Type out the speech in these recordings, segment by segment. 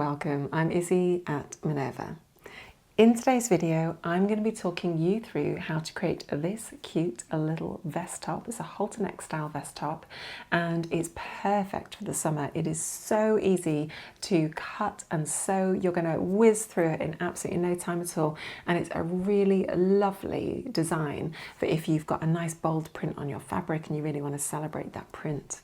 welcome. I'm Izzy at Minerva. In today's video, I'm going to be talking you through how to create this cute little vest top. It's a halter-neck style vest top and it's perfect for the summer. It is so easy to cut and sew. You're going to whiz through it in absolutely no time at all, and it's a really lovely design for if you've got a nice bold print on your fabric and you really want to celebrate that print.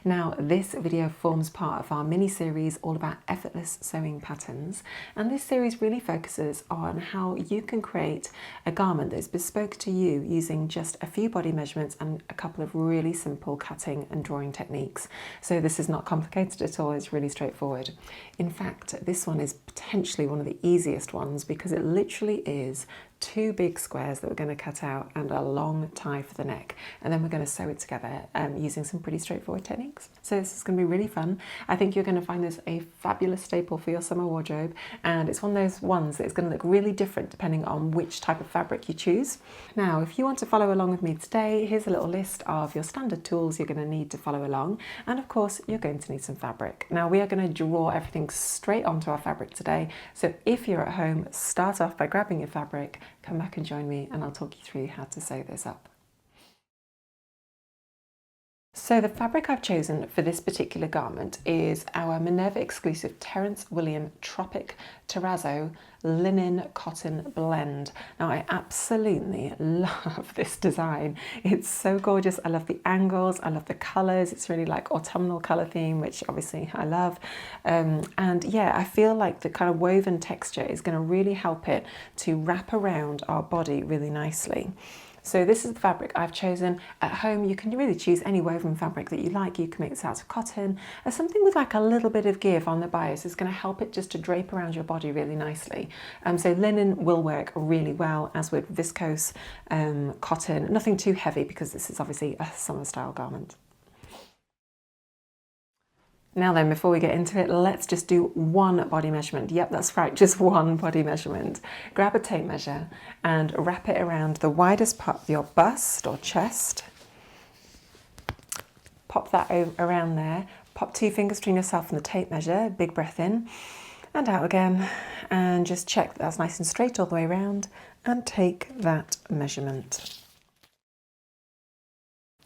Now, this video forms part of our mini-series all about effortless sewing patterns, and this series really focuses on how you can create a garment that's bespoke to you using just a few body measurements and a couple of really simple cutting and drawing techniques. So this is not complicated at all, it's really straightforward. In fact, this one is potentially one of the easiest ones because it literally is two big squares that we're going to cut out and a long tie for the neck, and then we're going to sew it together using some pretty straightforward techniques. So this is going to be really fun. I think you're going to find this a fabulous staple for your summer wardrobe, and it's one of those ones that's going to look really different depending on which type of fabric you choose. Now, if you want to follow along with me today, here's a little list of your standard tools you're going to need to follow along, and of course you're going to need some fabric. Now, we are going to draw everything straight onto our fabric today, so if you're at home, start off by grabbing your fabric, come back and join me and I'll talk you through how to sew this up. So the fabric I've chosen for this particular garment is our Minerva exclusive Terence William Tropic Terrazzo linen cotton blend. Now, I absolutely love this design. It's so gorgeous. I love the angles, I love the colours. It's really like autumnal colour theme, which obviously I love. And yeah, I feel like the kind of woven texture is going to really help it to wrap around our body really nicely. So this is the fabric I've chosen. At home, you can really choose any woven fabric that you like. You can make this out of cotton, or something with like a little bit of give on the bias is going to help it just to drape around your body really nicely. So linen will work really well, as would viscose, cotton, nothing too heavy because this is obviously a summer style garment. Now then, before we get into it, let's just do one body measurement. Yep, that's right, just one body measurement. Grab a tape measure and wrap it around the widest part of your bust or chest. Pop that around there. Pop 2 fingers between yourself and the tape measure. Big breath in and out again. And just check that that's nice and straight all the way around and take that measurement.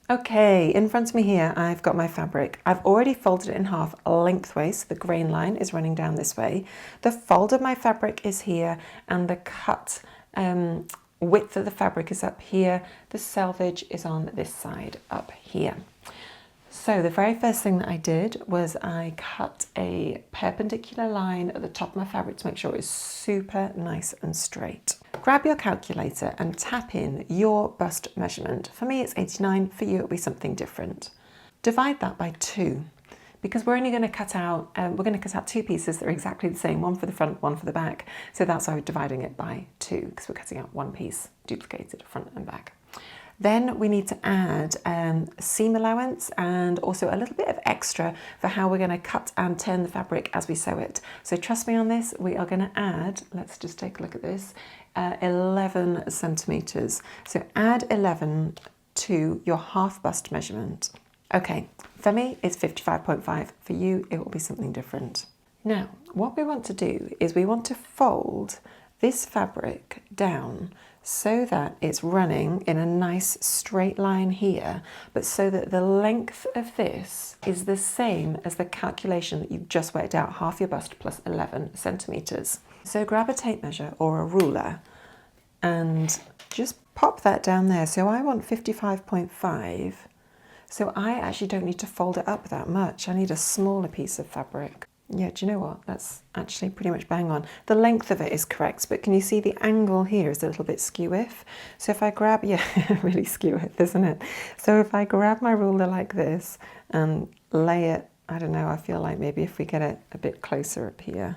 Okay, in front of me here, I've got my fabric. I've already folded it in half lengthways, so the grain line is running down this way. The fold of my fabric is here, and the cut width of the fabric is up here. The selvage is on this side up here. So the very first thing that I did was I cut a perpendicular line at the top of my fabric to make sure it was super nice and straight. Grab your calculator and tap in your bust measurement. For me, it's 89. For you, it'll be something different. Divide that by 2, because we're only going to cut out, two pieces that are exactly the same, one for the front, one for the back. So that's why we're dividing it by 2, because we're cutting out one piece duplicated front and back. Then we need to add seam allowance and also a little bit of extra for how we're going to cut and turn the fabric as we sew it. So trust me on this, we are going to add, let's just take a look at this, 11 centimetres. So add 11 to your half bust measurement. Okay, for me it's 55.5. For you, it will be something different. Now, what we want to do is we want to fold this fabric down so that it's running in a nice straight line here, but so that the length of this is the same as the calculation that you've just worked out, half your bust plus 11 centimetres. So grab a tape measure or a ruler and just pop that down there. So I want 55.5. So I actually don't need to fold it up that much. I need a smaller piece of fabric. Yeah, do you know what? That's actually pretty much bang on. The length of it is correct, but can you see the angle here is a little bit skew-if? So if I grab, yeah, really skew-if, isn't it? So if I grab my ruler like this and lay it, I don't know, I feel like maybe if we get it a bit closer up here,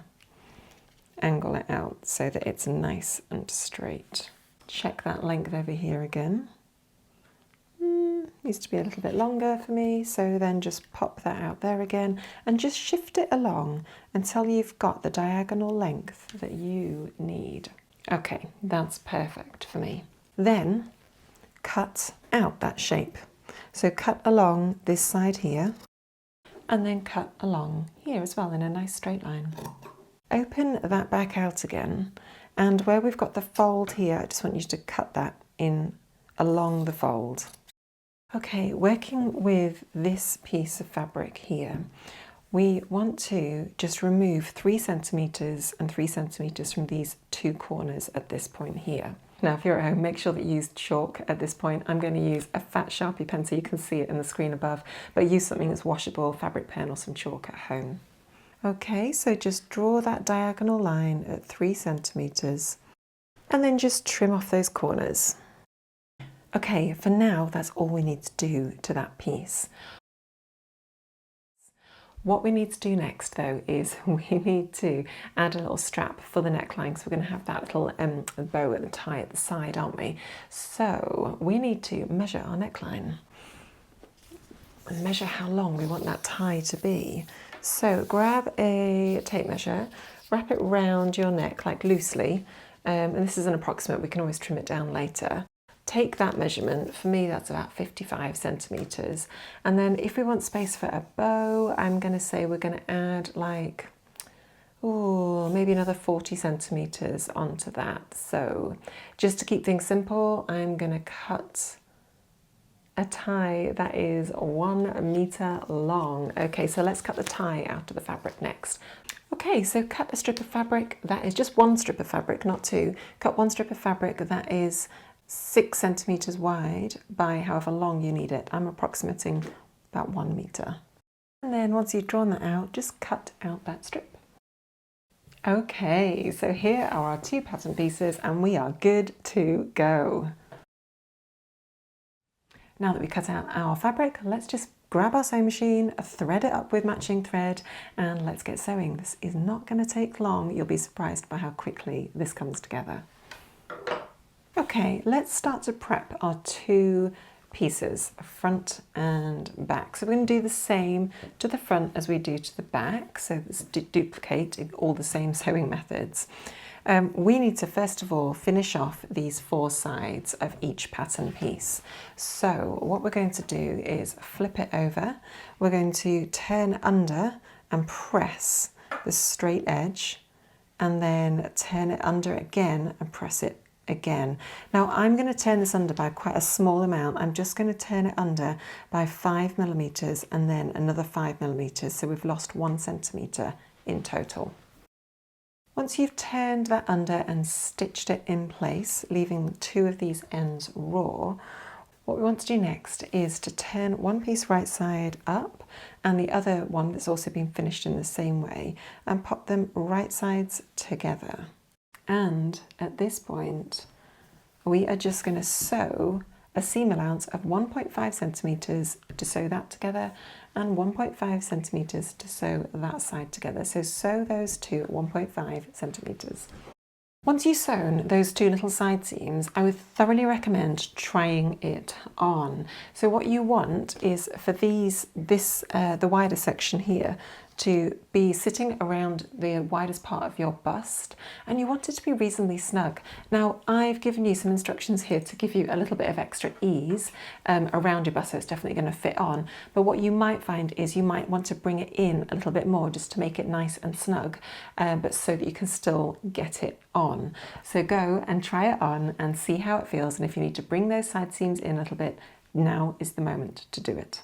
angle it out so that it's nice and straight. Check that length over here again. Needs to be a little bit longer for me, so then just pop that out there again and just shift it along until you've got the diagonal length that you need. Okay, that's perfect for me. Then cut out that shape. So cut along this side here and then cut along here as well in a nice straight line. Open that back out again, and where we've got the fold here, I just want you to cut that in along the fold. Okay, working with this piece of fabric here, we want to just remove 3 centimetres and 3 centimetres from these 2 corners at this point here. Now, if you're at home, make sure that you use chalk at this point. I'm going to use a fat Sharpie pen so you can see it in the screen above, but use something that's washable, fabric pen or some chalk at home. Okay, so just draw that diagonal line at 3 centimetres and then just trim off those corners. Okay, for now, that's all we need to do to that piece. What we need to do next though is we need to add a little strap for the neckline, because we're going to have that little bow at the tie at the side, aren't we? So we need to measure our neckline and measure how long we want that tie to be. So grab a tape measure, wrap it round your neck like loosely, and this is an approximate, we can always trim it down later. Take that measurement, for me that's about 55 centimetres, and then if we want space for a bow, I'm going to say we're going to add like, maybe another 40 centimetres onto that. So just to keep things simple, I'm going to cut a tie that is 1 metre long. Okay, so let's cut the tie out of the fabric next. Okay, so cut a strip of fabric that is just 1 strip of fabric, not 2. Cut 1 strip of fabric that is 6 centimetres wide by however long you need it. I'm approximating about 1 metre. And then once you've drawn that out, just cut out that strip. Okay, so here are our 2 pattern pieces and we are good to go. Now that we cut out our fabric, let's just grab our sewing machine, thread it up with matching thread, and let's get sewing. This is not going to take long. You'll be surprised by how quickly this comes together. Okay, let's start to prep our 2 pieces, front and back. So we're going to do the same to the front as we do to the back, so let's duplicate all the same sewing methods. We need to first of all finish off these 4 sides of each pattern piece. So what we're going to do is flip it over. We're going to turn under and press the straight edge, and then turn it under again and press it again. Now I'm going to turn this under by quite a small amount. I'm just going to turn it under by 5 millimetres and then another 5 millimetres, so we've lost 1 centimetre in total. Once you've turned that under and stitched it in place, leaving 2 of these ends raw, what we want to do next is to turn one piece right side up and the other one that's also been finished in the same way, and pop them right sides together. And at this point, we are just going to sew a seam allowance of 1.5 centimetres to sew that together and 1.5 centimetres to sew that side together. So sew those 2 at 1.5 centimetres. Once you've sewn those 2 little side seams, I would thoroughly recommend trying it on. So what you want is for the wider section here to be sitting around the widest part of your bust, and you want it to be reasonably snug. Now I've given you some instructions here to give you a little bit of extra ease around your bust, so it's definitely going to fit on, but what you might find is you might want to bring it in a little bit more just to make it nice and snug, but so that you can still get it on. So go and try it on and see how it feels, and if you need to bring those side seams in a little bit, now is the moment to do it.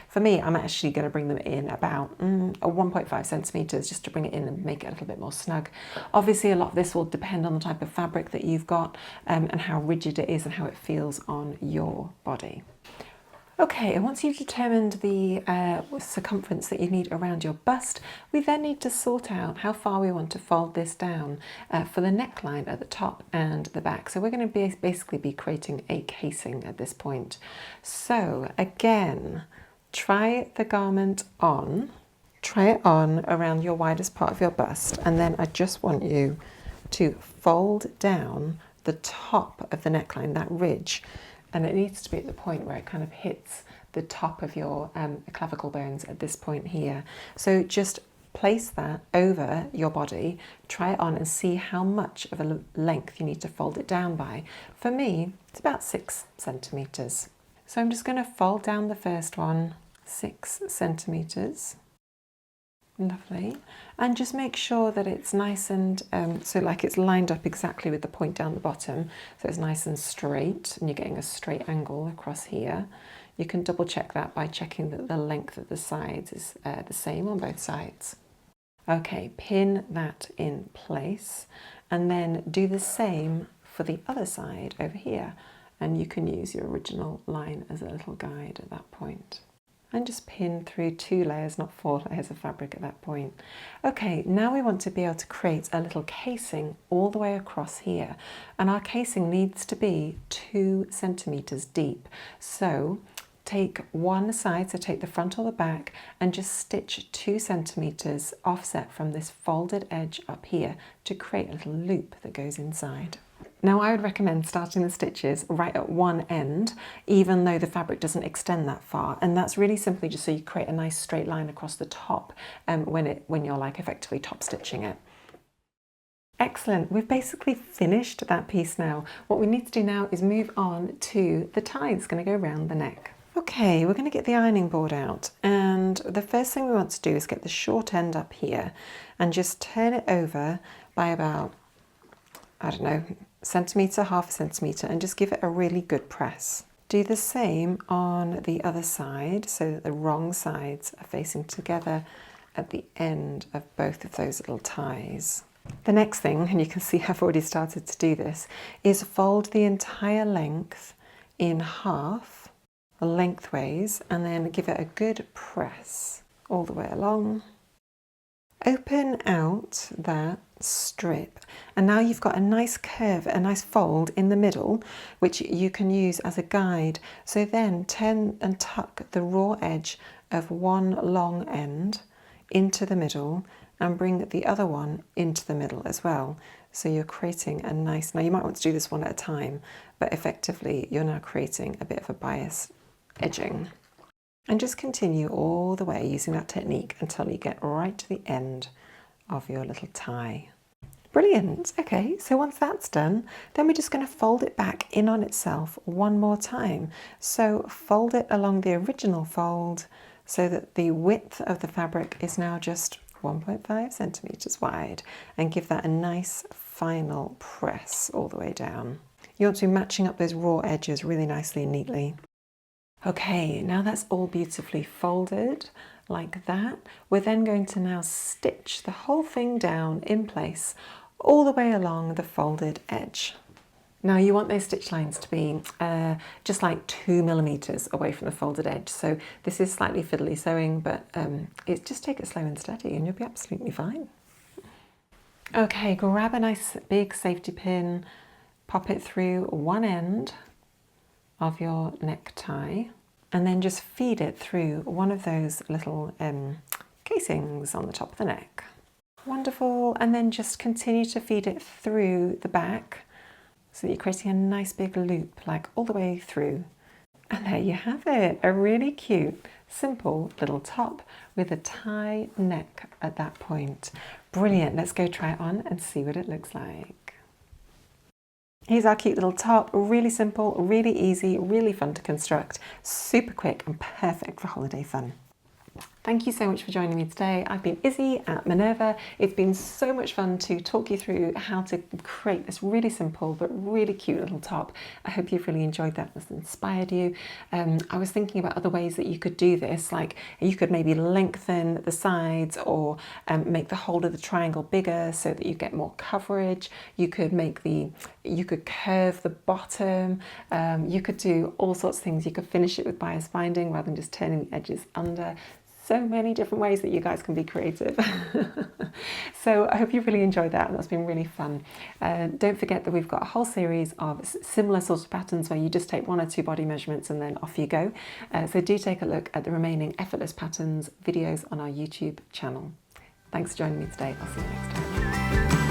For me, I'm actually going to bring them in about 1.5 centimetres just to bring it in and make it a little bit more snug. Obviously, a lot of this will depend on the type of fabric that you've got and how rigid it is and how it feels on your body. Okay, and once you've determined the circumference that you need around your bust, we then need to sort out how far we want to fold this down for the neckline at the top and the back. So we're going to basically be creating a casing at this point. So again, try the garment on, try it on around your widest part of your bust, and then I just want you to fold down the top of the neckline, that ridge, and it needs to be at the point where it kind of hits the top of your clavicle bones at this point here. So just place that over your body, try it on and see how much of a length you need to fold it down by. For me, it's about 6 centimetres. So I'm just going to fold down the first one 6 centimetres, Lovely. And just make sure that it's nice and, so like it's lined up exactly with the point down the bottom, so it's nice and straight and you're getting a straight angle across here. You can double check that by checking that the length of the sides is the same on both sides. Okay, pin that in place and then do the same for the other side over here. And you can use your original line as a little guide at that point. And just pin through 2 layers, not 4 layers of fabric at that point. Okay, now we want to be able to create a little casing all the way across here. And our casing needs to be 2 centimeters deep. So take one side, so take the front or the back, and just stitch 2 centimeters offset from this folded edge up here to create a little loop that goes inside. Now I would recommend starting the stitches right at one end, even though the fabric doesn't extend that far, and that's really simply just so you create a nice straight line across the top when you're like effectively top stitching it. Excellent, we've basically finished that piece now. What we need to do now is move on to the tie that's going to go around the neck. Okay, we're going to get the ironing board out, and the first thing we want to do is get the short end up here and just turn it over by about, I don't know, centimetre, half a centimetre, and just give it a really good press. Do the same on the other side so that the wrong sides are facing together at the end of both of those little ties. The next thing, and you can see I've already started to do this, is fold the entire length in half, lengthways, and then give it a good press all the way along. Open out that strip, and now you've got a nice curve, a nice fold in the middle, which you can use as a guide. So then turn and tuck the raw edge of one long end into the middle and bring the other one into the middle as well. So you're creating a nice, now you might want to do this one at a time, but effectively you're now creating a bit of a bias edging. And just continue all the way using that technique until you get right to the end of your little tie. Brilliant. Okay, so once that's done, then we're just going to fold it back in on itself one more time. So fold it along the original fold so that the width of the fabric is now just 1.5 centimeters wide, and give that a nice final press all the way down. You want to be matching up those raw edges really nicely and neatly. Okay, now that's all beautifully folded like that. We're then going to now stitch the whole thing down in place all the way along the folded edge. Now you want those stitch lines to be just like 2 millimeters away from the folded edge. So this is slightly fiddly sewing, but just take it slow and steady and you'll be absolutely fine. Okay, grab a nice big safety pin, pop it through one end of your necktie, and then just feed it through one of those little casings on the top of the neck. Wonderful, and then just continue to feed it through the back so that you're creating a nice big loop like all the way through. And there you have it, a really cute, simple little top with a tie neck at that point. Brilliant, let's go try it on and see what it looks like. Here's our cute little top, really simple, really easy, really fun to construct, super quick and perfect for holiday fun. Thank you so much for joining me today. I've been Izzy at Minerva. It's been so much fun to talk you through how to create this really simple but really cute little top. I hope you've really enjoyed that, that's inspired you. I was thinking about other ways that you could do this, like you could maybe lengthen the sides or make the whole of the triangle bigger so that you get more coverage. You could curve the bottom. You could do all sorts of things. You could finish it with bias binding rather than just turning the edges under. So many different ways that you guys can be creative. So I hope you really enjoyed that, and that's been really fun. Don't forget that we've got a whole series of similar sorts of patterns where you just take 1 or 2 body measurements and then off you go. So do take a look at the remaining effortless patterns videos on our YouTube channel. Thanks for joining me today. I'll see you next time.